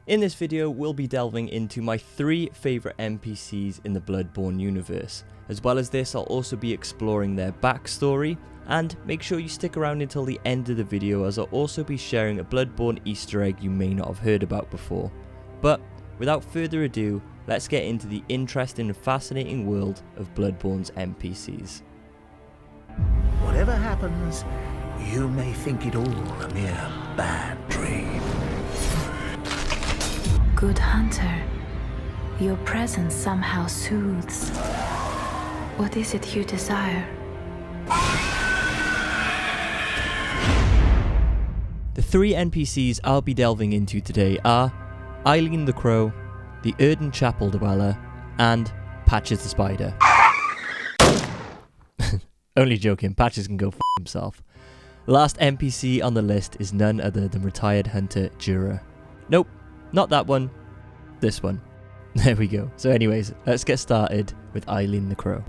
In this video, we'll be delving into my 3 favourite NPCs in the Bloodborne universe. As well as this, I'll also be exploring their backstory, and make sure you stick around until the end of the video as I'll also be sharing a Bloodborne Easter egg you may not have heard about before. But without further ado, let's get into the interesting and fascinating world of Bloodborne's NPCs. Whatever happens, you may think it all a mere bad dream. Good hunter, your presence somehow soothes. What is it you desire? The 3 NPCs I'll be delving into today are Eileen the Crow, the Erden Chapel Dweller, and Patches the Spider. Only joking, Patches can go f*** himself. The last NPC on the list is none other than retired hunter Jura. Nope, not that one, this one. There we go. So anyways, let's get started with Eileen the Crow.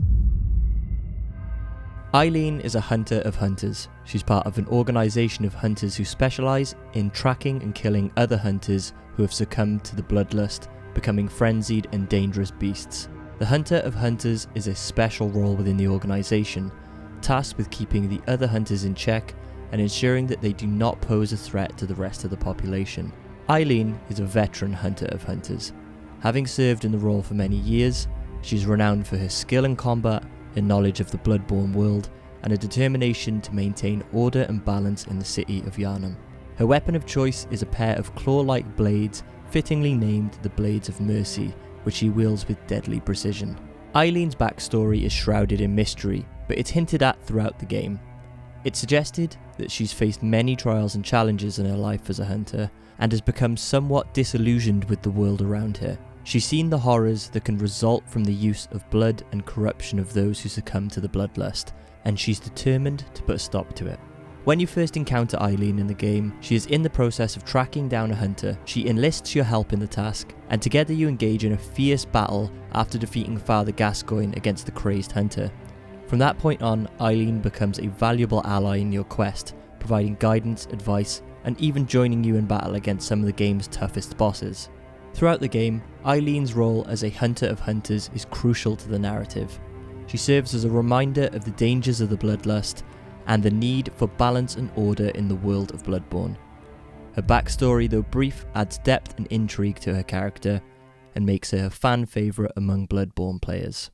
Eileen is a hunter of hunters. She's part of an organisation of hunters who specialise in tracking and killing other hunters who have succumbed to the bloodlust, becoming frenzied and dangerous beasts. The Hunter of Hunters is a special role within the organisation, tasked with keeping the other hunters in check and ensuring that they do not pose a threat to the rest of the population. Eileen is a veteran hunter of hunters. Having served in the role for many years, she is renowned for her skill in combat, her knowledge of the Bloodborne world, and a determination to maintain order and balance in the city of Yharnam. Her weapon of choice is a pair of claw-like blades, fittingly named the Blades of Mercy, which she wields with deadly precision. Eileen's backstory is shrouded in mystery, but it's hinted at throughout the game. It's suggested that she's faced many trials and challenges in her life as a hunter, and has become somewhat disillusioned with the world around her. She's seen the horrors that can result from the use of blood and corruption of those who succumb to the bloodlust, and she's determined to put a stop to it. When you first encounter Eileen in the game, she is in the process of tracking down a hunter. She enlists your help in the task, and together you engage in a fierce battle after defeating Father Gascoigne against the crazed hunter. From that point on, Eileen becomes a valuable ally in your quest, providing guidance, advice, and even joining you in battle against some of the game's toughest bosses. Throughout the game, Eileen's role as a hunter of hunters is crucial to the narrative. She serves as a reminder of the dangers of the bloodlust and the need for balance and order in the world of Bloodborne. Her backstory, though brief, adds depth and intrigue to her character and makes her a fan favourite among Bloodborne players.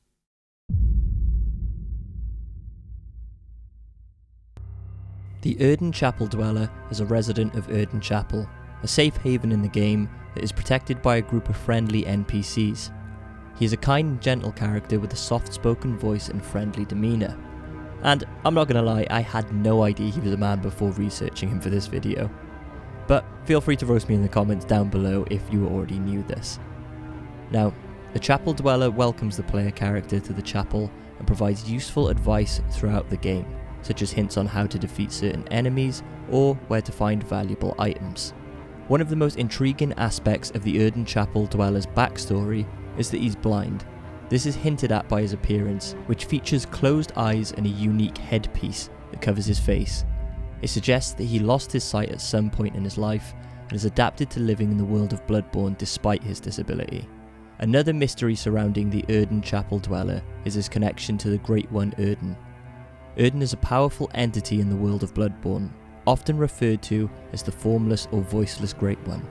The Erden Chapel Dweller is a resident of Erden Chapel, a safe haven in the game that is protected by a group of friendly NPCs. He is a kind and gentle character with a soft-spoken voice and friendly demeanour. And I'm not gonna lie, I had no idea he was a man before researching him for this video. But feel free to roast me in the comments down below if you already knew this. Now, the Chapel Dweller welcomes the player character to the chapel and provides useful advice throughout the game, such as hints on how to defeat certain enemies or where to find valuable items. One of the most intriguing aspects of the Erden Chapel Dweller's backstory is that he's blind. This is hinted at by his appearance, which features closed eyes and a unique headpiece that covers his face. It suggests that he lost his sight at some point in his life and has adapted to living in the world of Bloodborne despite his disability. Another mystery surrounding the Erden Chapel Dweller is his connection to the Great One Erden. Erden is a powerful entity in the world of Bloodborne, often referred to as the formless or voiceless Great One.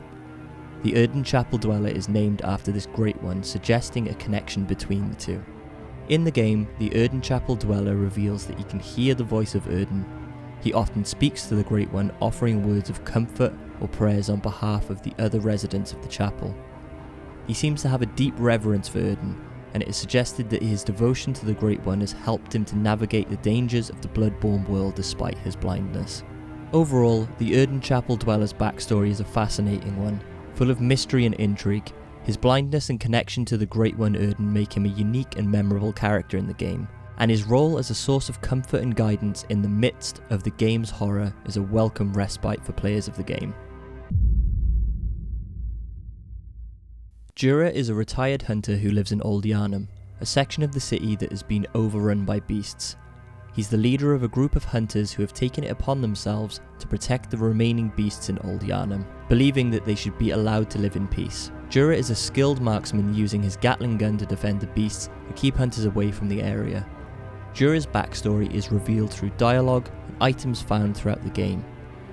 The Erden Chapel Dweller is named after this Great One, suggesting a connection between the two. In the game, the Erden Chapel Dweller reveals that he can hear the voice of Erden. He often speaks to the Great One, offering words of comfort or prayers on behalf of the other residents of the chapel. He seems to have a deep reverence for Erden, and it is suggested that his devotion to the Great One has helped him to navigate the dangers of the Bloodborne world despite his blindness. Overall, the Erden Chapel Dweller's backstory is a fascinating one. Full of mystery and intrigue, his blindness and connection to the Great One Erden make him a unique and memorable character in the game, and his role as a source of comfort and guidance in the midst of the game's horror is a welcome respite for players of the game. Jura is a retired hunter who lives in Old Yharnam, a section of the city that has been overrun by beasts. He He's the leader of a group of hunters who have taken it upon themselves to protect the remaining beasts in Old Yharnam, believing that they should be allowed to live in peace. Jura is a skilled marksman using his Gatling gun to defend the beasts and keep hunters away from the area. Jura's backstory is revealed through dialogue and items found throughout the game.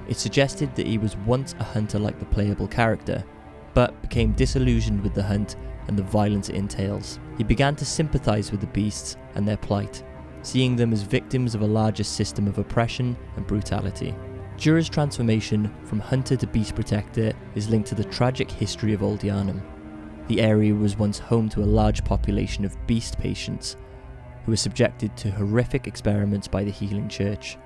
It's suggested that he was once a hunter like the playable character, but became disillusioned with the hunt and the violence it entails. He began to sympathise with the beasts and their plight, seeing them as victims of a larger system of oppression and brutality. Jura's transformation from hunter to beast protector is linked to the tragic history of Old Yharnam. The area was once home to a large population of beast patients who were subjected to horrific experiments by the Healing Church.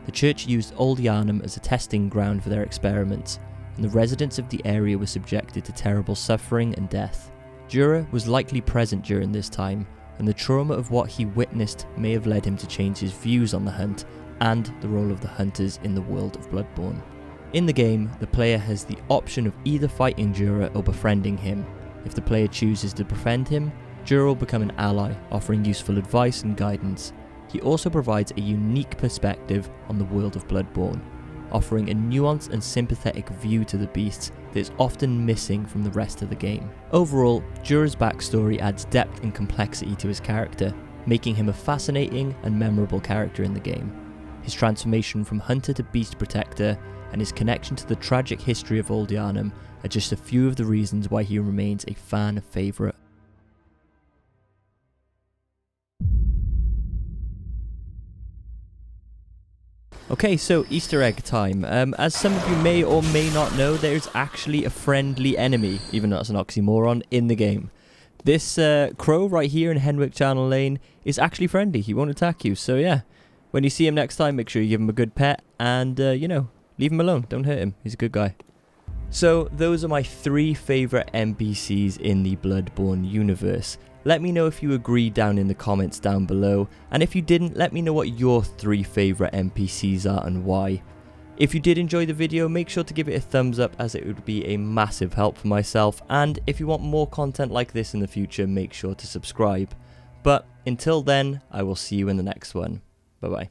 The church used Old Yharnam as a testing ground for their experiments, and the residents of the area were subjected to terrible suffering and death. Jura was likely present during this time, and the trauma of what he witnessed may have led him to change his views on the hunt and the role of the hunters in the world of Bloodborne. In the game, the player has the option of either fighting Jura or befriending him. If the player chooses to befriend him, Jura will become an ally, offering useful advice and guidance. He also provides a unique perspective on the world of Bloodborne, offering a nuanced and sympathetic view to the beasts that is often missing from the rest of the game. Overall, Jura's backstory adds depth and complexity to his character, making him a fascinating and memorable character in the game. His transformation from hunter to beast protector and his connection to the tragic history of Old Yharnam are just a few of the reasons why he remains a fan favourite. Okay, so Easter egg time. As some of you may or may not know, there's actually a friendly enemy, even though that's an oxymoron, in the game. This crow right here in Henwick Channel Lane is actually friendly. He won't attack you, so yeah. When you see him next time, make sure you give him a good pet and, leave him alone. Don't hurt him. He's a good guy. So, those are my 3 favourite NPCs in the Bloodborne universe. Let me know if you agree down in the comments down below, and if you didn't, let me know what your 3 favourite NPCs are and why. If you did enjoy the video, make sure to give it a thumbs up, as it would be a massive help for myself, and if you want more content like this in the future, make sure to subscribe. But until then, I will see you in the next one. Bye bye.